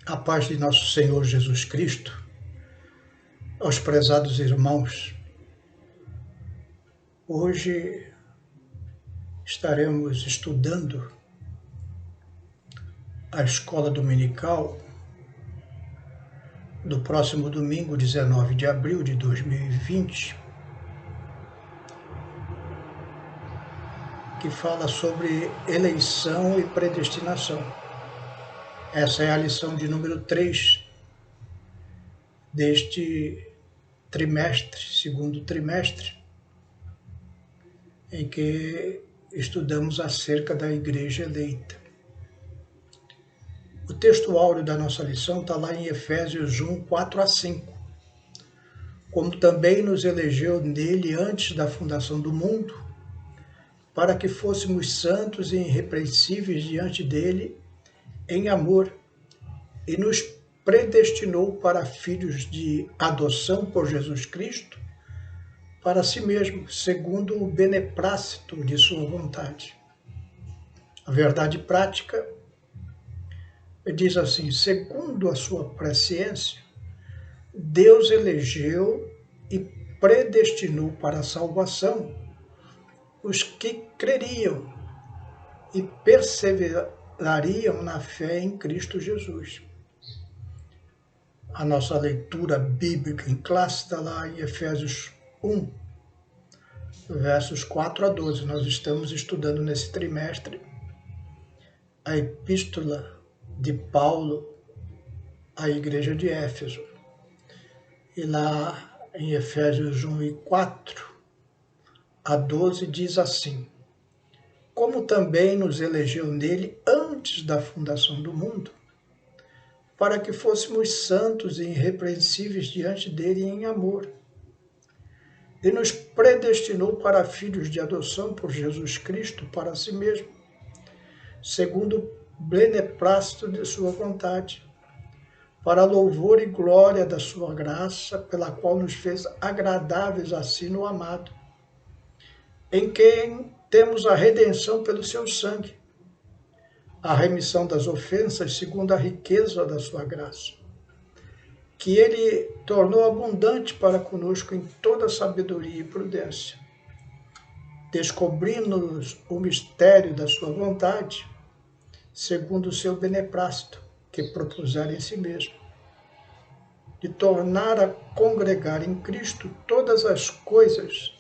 A paz de nosso Senhor Jesus Cristo, aos prezados irmãos. Hoje estaremos estudando a escola dominical do próximo domingo, 19 de abril de 2020, que fala sobre eleição e predestinação. Essa é a lição de número 3 deste trimestre, segundo trimestre, em que estudamos acerca da Igreja eleita. O texto áureo da nossa lição está lá em Efésios 1, 4 a 5. Como também nos elegeu nele antes da fundação do mundo, para que fôssemos santos e irrepreensíveis diante dele em amor, e nos predestinou para filhos de adoção por Jesus Cristo, para si mesmo, segundo o beneplácito de sua vontade. A verdade prática diz assim: segundo a sua presciência, Deus elegeu e predestinou para a salvação os que creriam e perseverariam na fé em Cristo Jesus. A nossa leitura bíblica em classe está lá em Efésios 1, versos 4 a 12. Nós estamos estudando nesse trimestre a epístola de Paulo à igreja de Éfeso. E lá em Efésios 1 e 4 a 12 diz assim: como também nos elegeu nele antes da fundação do mundo, para que fôssemos santos e irrepreensíveis diante dele em amor, e nos predestinou para filhos de adoção por Jesus Cristo para si mesmo, segundo o beneplácito de sua vontade, para louvor e glória da sua graça, pela qual nos fez agradáveis a si no amado, em quem temos a redenção pelo seu sangue, a remissão das ofensas segundo a riqueza da sua graça, que ele tornou abundante para conosco em toda sabedoria e prudência, descobrindo-nos o mistério da sua vontade, segundo o seu beneplácito, que propusera em si mesmo, de tornar a congregar em Cristo todas as coisas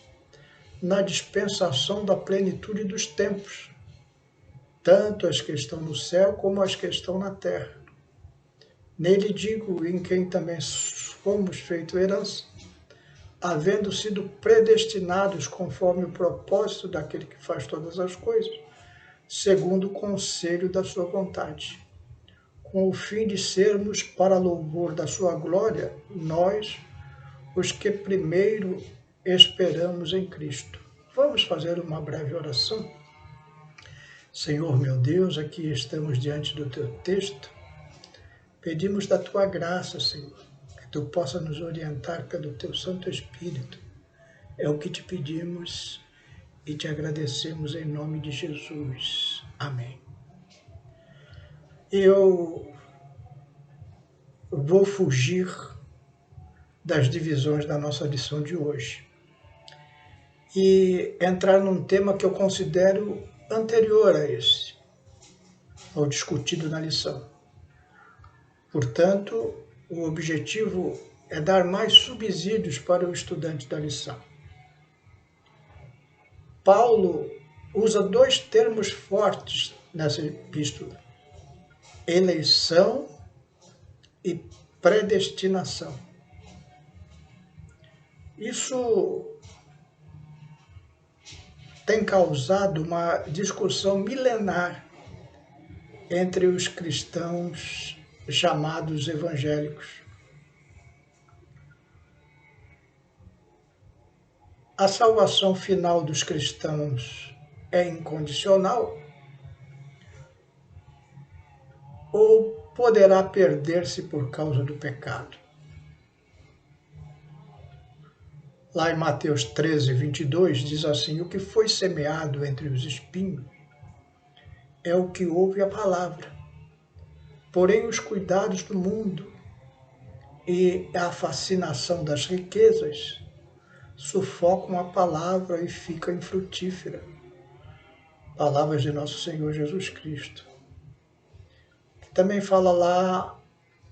na dispensação da plenitude dos tempos, tanto as que estão no céu como as que estão na terra. Nele digo, em quem também fomos feito herança, havendo sido predestinados conforme o propósito daquele que faz todas as coisas, segundo o conselho da sua vontade, com o fim de sermos, para louvor da sua glória, nós, os que primeiro esperamos em Cristo. Vamos fazer uma breve oração? Senhor meu Deus, aqui estamos diante do teu texto. Pedimos da tua graça, Senhor, que tu possa nos orientar pelo teu Santo Espírito. É o que te pedimos e te agradecemos em nome de Jesus. Amém. Eu vou fugir das divisões da nossa lição de hoje e entrar num tema que eu considero anterior a esse, ao discutido na lição. Portanto, o objetivo é dar mais subsídios para o estudante da lição. Paulo usa dois termos fortes nessa epístola: eleição e predestinação. Isso tem causado uma discussão milenar entre os cristãos chamados evangélicos. A salvação final dos cristãos é incondicional ou poderá perder-se por causa do pecado? Lá em Mateus 13, 22, diz assim: o que foi semeado entre os espinhos é o que ouve a palavra, Porém, os cuidados do mundo e a fascinação das riquezas sufocam a palavra e fica infrutífera. Palavras de nosso Senhor Jesus Cristo. Também fala lá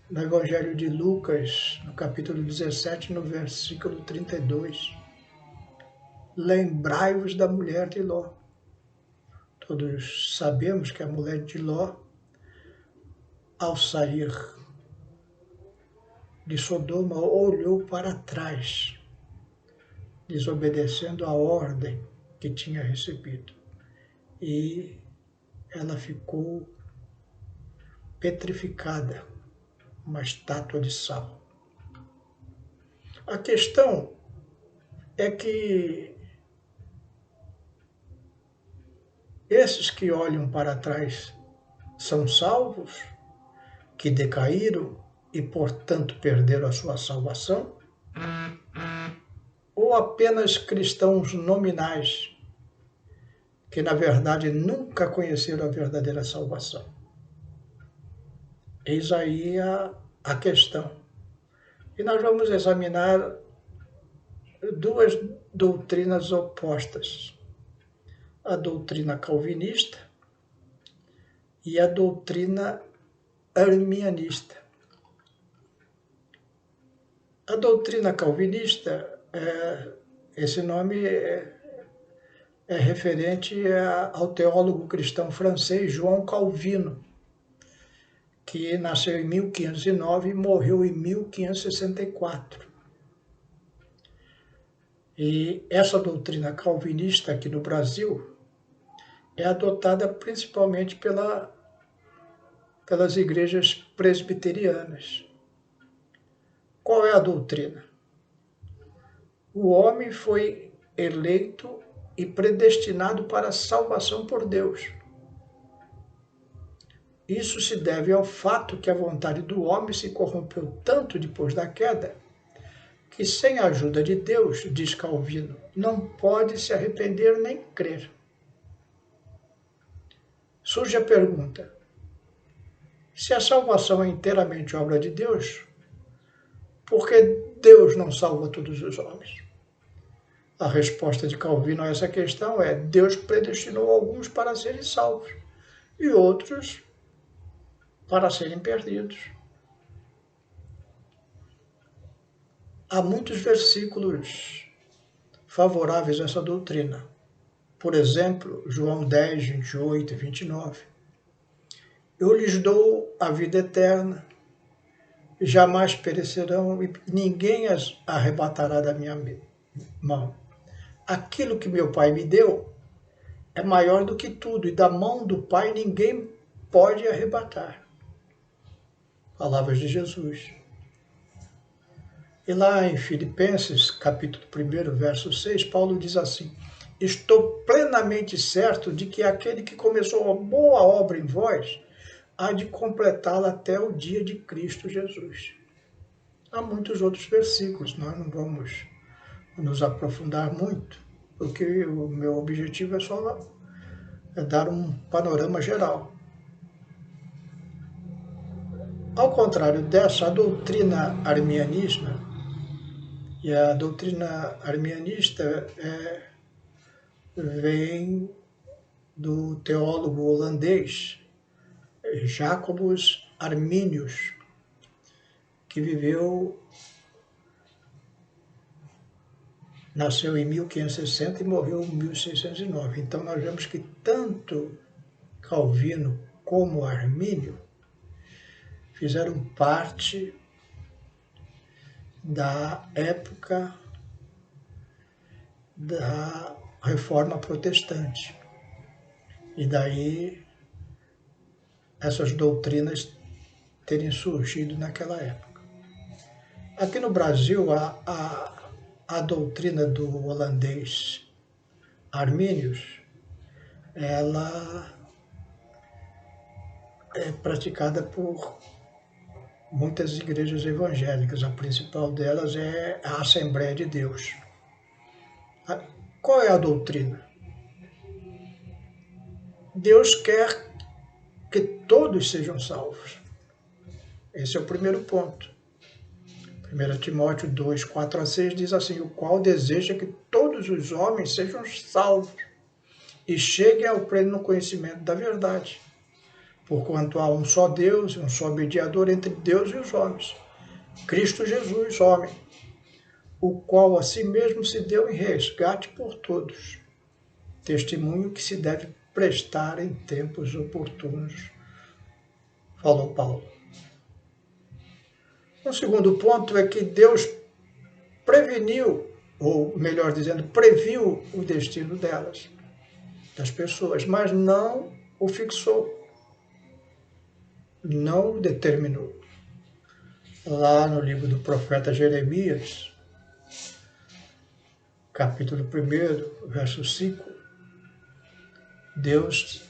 no Evangelho de Lucas, no capítulo 17, no versículo 32. Lembrai-vos da mulher de Ló. Todos sabemos que a mulher de Ló, ao sair de Sodoma, olhou para trás, desobedecendo a ordem que tinha recebido. E ela ficou petrificada, uma estátua de sal. A questão é que esses que olham para trás são salvos, que decaíram e, portanto, perderam a sua salvação? Ou apenas cristãos nominais, que na verdade nunca conheceram a verdadeira salvação? Eis aí a questão. E nós vamos examinar duas doutrinas opostas: a doutrina calvinista e a doutrina arminianista. A doutrina calvinista, esse nome é referente ao teólogo cristão francês João Calvino, que nasceu em 1509 e morreu em 1564. E essa doutrina calvinista aqui no Brasil é adotada principalmente pelas igrejas presbiterianas. Qual é a doutrina? O homem foi eleito e predestinado para a salvação por Deus. Isso se deve ao fato que a vontade do homem se corrompeu tanto depois da queda, que sem a ajuda de Deus, diz Calvino, não pode se arrepender nem crer. Surge a pergunta: se a salvação é inteiramente obra de Deus, por que Deus não salva todos os homens? A resposta de Calvino a essa questão é: Deus predestinou alguns para serem salvos e outros para serem perdidos. Há muitos versículos favoráveis a essa doutrina. Por exemplo, João 10, 28 e 29. Eu lhes dou a vida eterna, jamais perecerão e ninguém as arrebatará da minha mão. Aquilo que meu Pai me deu é maior do que tudo, e da mão do Pai ninguém pode arrebatar. Palavras de Jesus. E lá em Filipenses, capítulo 1, verso 6, Paulo diz assim: estou plenamente certo de que aquele que começou uma boa obra em vós há de completá-la até o dia de Cristo Jesus. Há muitos outros versículos, nós não vamos nos aprofundar muito, porque o meu objetivo é só dar um panorama geral. Ao contrário dessa, a doutrina arminianista, e a doutrina arminianista vem do teólogo holandês Jacobus Arminius, que nasceu em 1560 e morreu em 1609. Então nós vemos que tanto Calvino como Armínio fizeram parte da época da Reforma Protestante. E daí essas doutrinas terem surgido naquela época. Aqui no Brasil, a doutrina do holandês Arminius, ela é praticada por muitas igrejas evangélicas. A principal delas é a Assembleia de Deus. Qual é a doutrina? Deus quer que todos sejam salvos. Esse é o primeiro ponto. 1 Timóteo 2, 4 a 6 diz assim: o qual deseja que todos os homens sejam salvos e cheguem ao pleno conhecimento da verdade. Porquanto há um só Deus e um só mediador entre Deus e os homens, Cristo Jesus, homem, o qual a si mesmo se deu em resgate por todos. Testemunho que se deve prestar em tempos oportunos, falou Paulo. Um segundo ponto é que Deus preveniu, ou melhor dizendo, previu o destino delas, das pessoas, mas não o fixou, não o determinou. Lá no livro do profeta Jeremias, capítulo 1, verso 5, Deus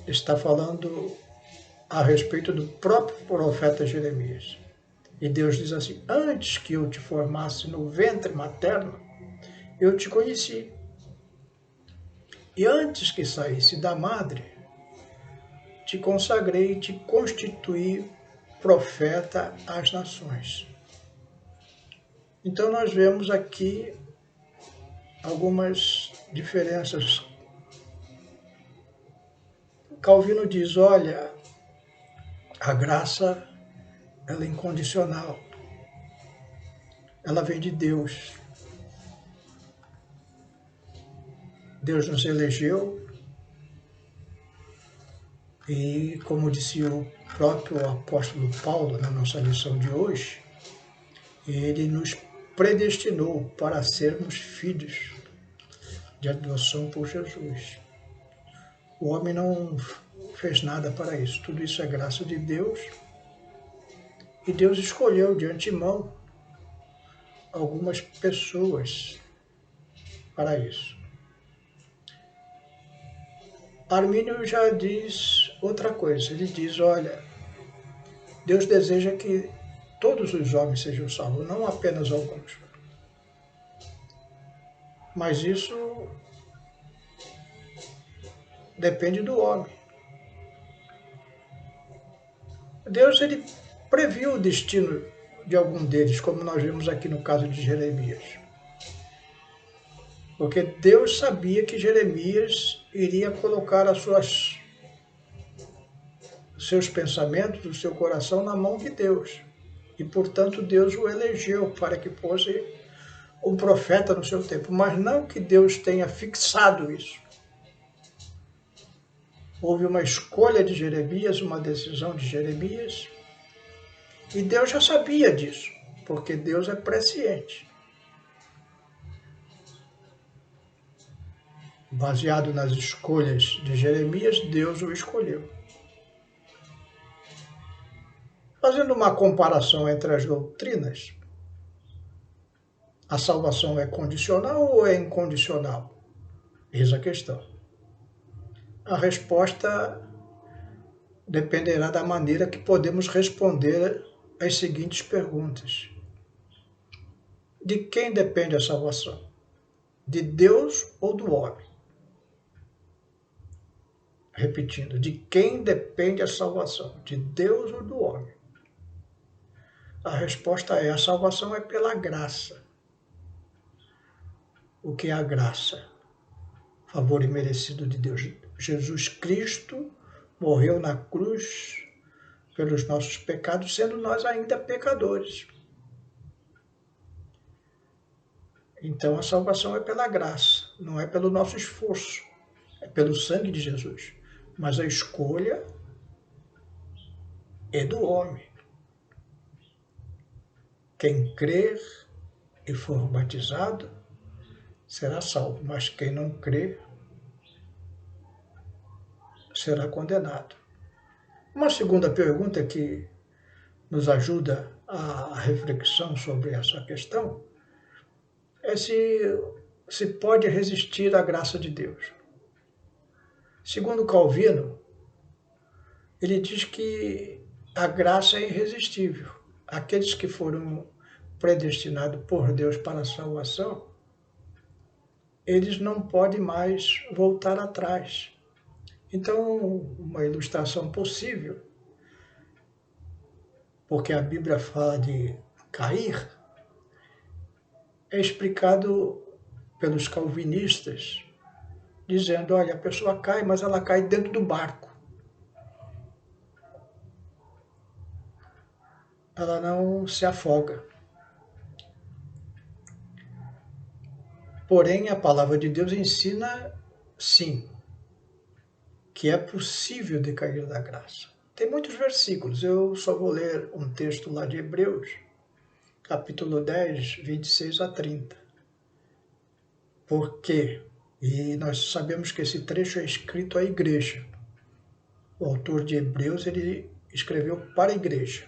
está falando a respeito do próprio profeta Jeremias. E Deus diz assim: antes que eu te formasse no ventre materno, eu te conheci. E antes que saísse da madre, te consagrei e te constituí profeta às nações. Então nós vemos aqui algumas diferenças. Calvino diz: olha, a graça ela é incondicional. Ela vem de Deus. Deus nos elegeu e, como disse o próprio apóstolo Paulo na nossa lição de hoje, ele nos predestinou para sermos filhos de adoção por Jesus. O homem não fez nada para isso. Tudo isso é graça de Deus. E Deus escolheu de antemão algumas pessoas para isso. Armínio já diz outra coisa. Ele diz: olha, Deus deseja que todos os homens sejam salvos, não apenas alguns. Mas isso depende do homem. Deus ele previu o destino de algum deles, como nós vimos aqui no caso de Jeremias. Porque Deus sabia que Jeremias iria colocar seus pensamentos, o seu coração na mão de Deus. E, portanto, Deus o elegeu para que fosse um profeta no seu tempo. Mas não que Deus tenha fixado isso. Houve uma escolha de Jeremias, uma decisão de Jeremias, e Deus já sabia disso, porque Deus é presciente. Baseado nas escolhas de Jeremias, Deus o escolheu. Fazendo uma comparação entre as doutrinas, a salvação é condicional ou é incondicional? Eis a questão. A resposta dependerá da maneira que podemos responder às seguintes perguntas. De quem depende a salvação? De Deus ou do homem? Repetindo, de quem depende a salvação? De Deus ou do homem? A resposta é: a salvação é pela graça. O que é a graça? Favor imerecido de Deus. Jesus Cristo morreu na cruz pelos nossos pecados, sendo nós ainda pecadores. Então a salvação é pela graça, não é pelo nosso esforço, é pelo sangue de Jesus. Mas a escolha é do homem. Quem crer e for batizado será salvo, mas quem não crer será condenado. Uma segunda pergunta que nos ajuda à reflexão sobre essa questão é se pode resistir à graça de Deus. Segundo Calvino, ele diz que a graça é irresistível. Aqueles que foram predestinados por Deus para a salvação, eles não podem mais voltar atrás. Então, uma ilustração possível porque a Bíblia fala de cair, é explicado pelos calvinistas, dizendo, olha, a pessoa cai, mas ela cai dentro do barco. Ela não se afoga. Porém, a palavra de Deus ensina, sim, que é possível decair da graça. Tem muitos versículos, eu só vou ler um texto lá de Hebreus, capítulo 10, 26 a 30. Por quê? E nós sabemos que esse trecho é escrito à igreja. O autor de Hebreus, ele escreveu para a igreja,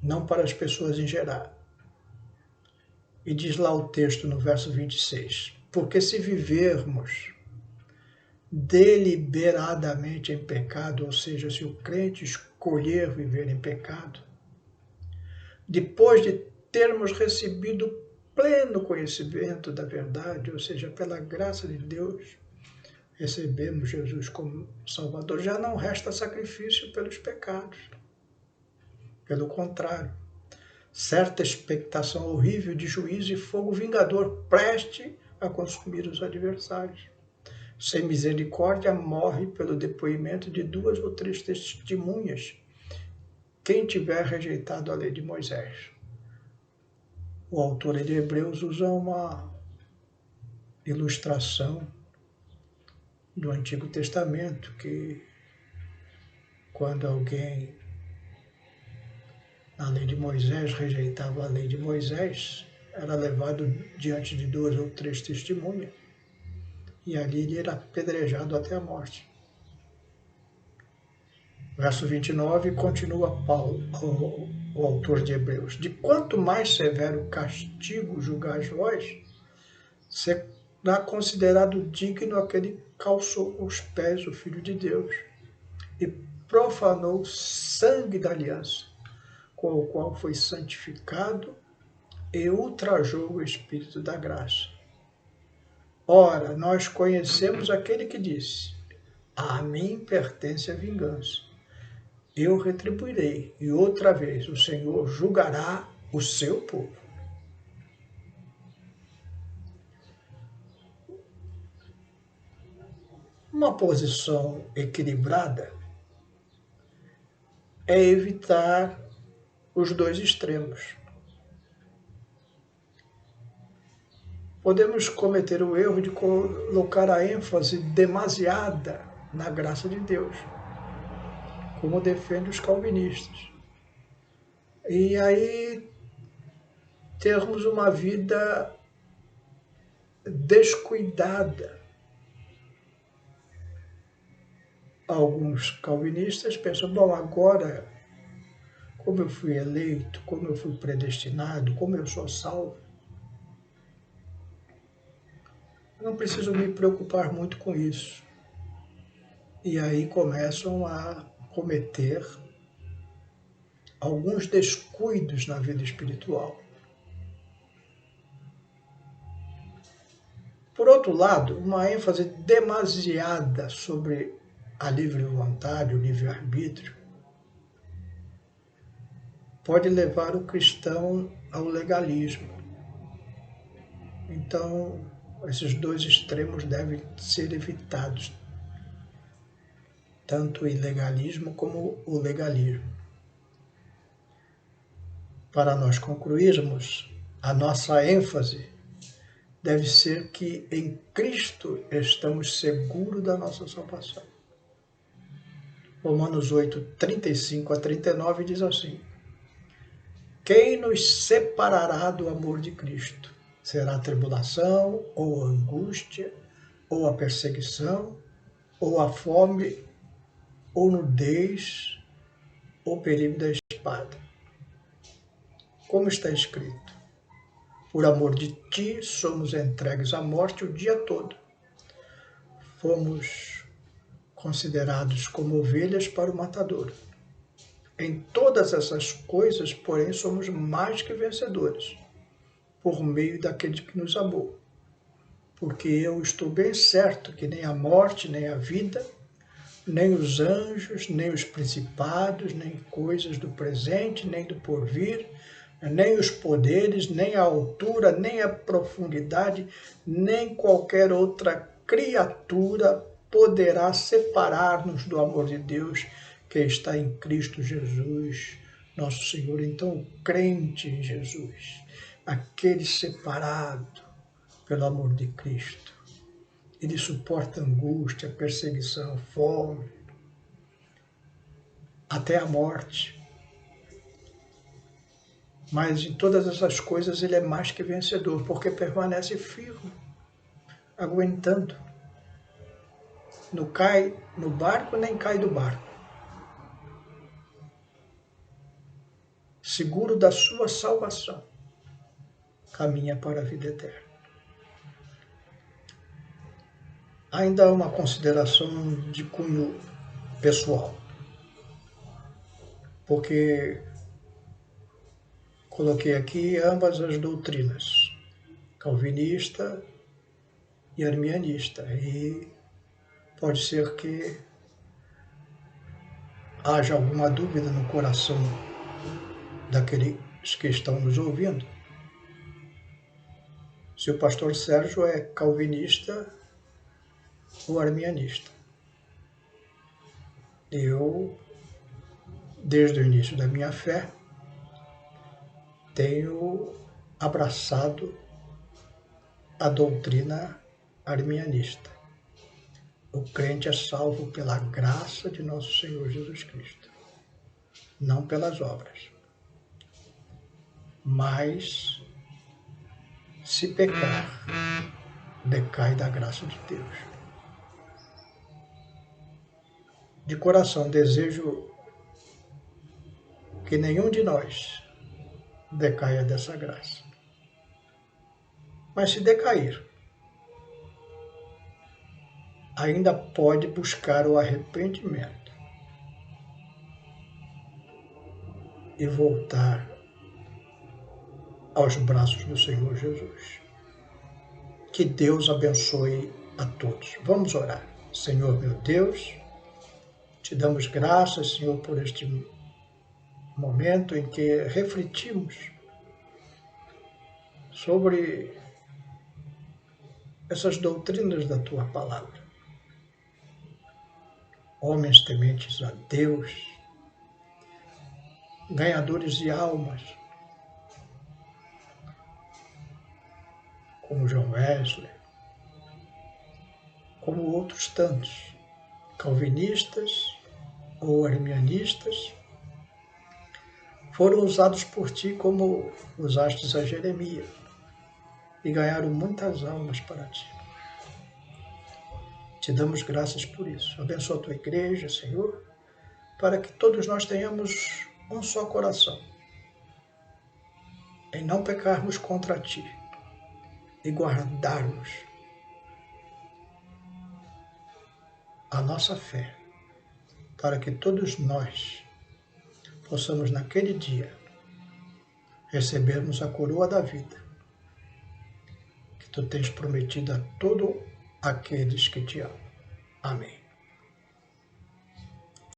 não para as pessoas em geral. E diz lá o texto no verso 26, porque se vivermos deliberadamente em pecado, ou seja, se o crente escolher viver em pecado, depois de termos recebido pleno conhecimento da verdade, ou seja, pela graça de Deus, recebemos Jesus como Salvador, já não resta sacrifício pelos pecados. Pelo contrário, certa expectação horrível de juízo e fogo vingador preste a consumir os adversários. Sem misericórdia, morre pelo depoimento de 2 ou 3 testemunhas quem tiver rejeitado a lei de Moisés. O autor de Hebreus usa uma ilustração do Antigo Testamento, que quando alguém na lei de Moisés rejeitava a lei de Moisés, era levado diante de 2 ou 3 testemunhas, e ali ele era apedrejado até a morte. Verso 29, continua Paulo, o autor de Hebreus. De quanto mais severo castigo julgais vós, será considerado digno aquele que calçou os pés o Filho de Deus e profanou o sangue da aliança, com o qual foi santificado e ultrajou o Espírito da graça. Ora, nós conhecemos aquele que disse, a mim pertence a vingança. Eu retribuirei, e outra vez o Senhor julgará o seu povo. Uma posição equilibrada é evitar os dois extremos. Podemos cometer o erro de colocar a ênfase demasiada na graça de Deus, como defendem os calvinistas. E aí termos uma vida descuidada. Alguns calvinistas pensam, bom, agora, como eu fui eleito, como eu fui predestinado, como eu sou salvo, não preciso me preocupar muito com isso. E aí começam a cometer alguns descuidos na vida espiritual. Por outro lado, uma ênfase demasiada sobre a livre vontade, o livre-arbítrio, pode levar o cristão ao legalismo. Então, esses dois extremos devem ser evitados, tanto o ilegalismo como o legalismo. Para nós concluirmos, a nossa ênfase deve ser que em Cristo estamos seguros da nossa salvação. Romanos 8, 35 a 39 diz assim, quem nos separará do amor de Cristo? Será a tribulação, ou a angústia, ou a perseguição, ou a fome, ou nudez, ou perigo da espada. Como está escrito, por amor de ti somos entregues à morte o dia todo. Fomos considerados como ovelhas para o matador. Em todas essas coisas, porém, somos mais que vencedores, por meio daquele que nos amou. Porque eu estou bem certo que nem a morte, nem a vida, nem os anjos, nem os principados, nem coisas do presente, nem do porvir, nem os poderes, nem a altura, nem a profundidade, nem qualquer outra criatura poderá separar-nos do amor de Deus que está em Cristo Jesus, nosso Senhor. Então, o crente em Jesus, aquele separado pelo amor de Cristo, ele suporta angústia, perseguição, fome, até a morte. Mas em todas essas coisas ele é mais que vencedor, porque permanece firme, aguentando. Não cai no barco, nem cai do barco. Seguro da sua salvação, caminha para a vida eterna. Ainda uma consideração de cunho pessoal, porque coloquei aqui ambas as doutrinas, calvinista e arminianista, e pode ser que haja alguma dúvida no coração daqueles que estão nos ouvindo. Se o pastor Sérgio é calvinista ou arminianista. Eu, desde o início da minha fé, tenho abraçado a doutrina arminianista. O crente é salvo pela graça de nosso Senhor Jesus Cristo, não pelas obras. Mas, se pecar, decai da graça de Deus. De coração, desejo que nenhum de nós decaia dessa graça. Mas se decair, ainda pode buscar o arrependimento e voltar aos braços do Senhor Jesus. Que Deus abençoe a todos. Vamos orar. Senhor meu Deus, te damos graças, Senhor, por este momento em que refletimos sobre essas doutrinas da Tua Palavra. Homens tementes a Deus, ganhadores de almas, como John Wesley, como outros tantos, calvinistas ou arminianistas, foram usados por Ti como usastes a Jeremias e ganharam muitas almas para Ti. Te damos graças por isso. Abençoa a Tua igreja, Senhor, para que todos nós tenhamos um só coração, em não pecarmos contra Ti e guardarmos a nossa fé, para que todos nós possamos naquele dia recebermos a coroa da vida que Tu tens prometido a todos aqueles que Te amam. Amém.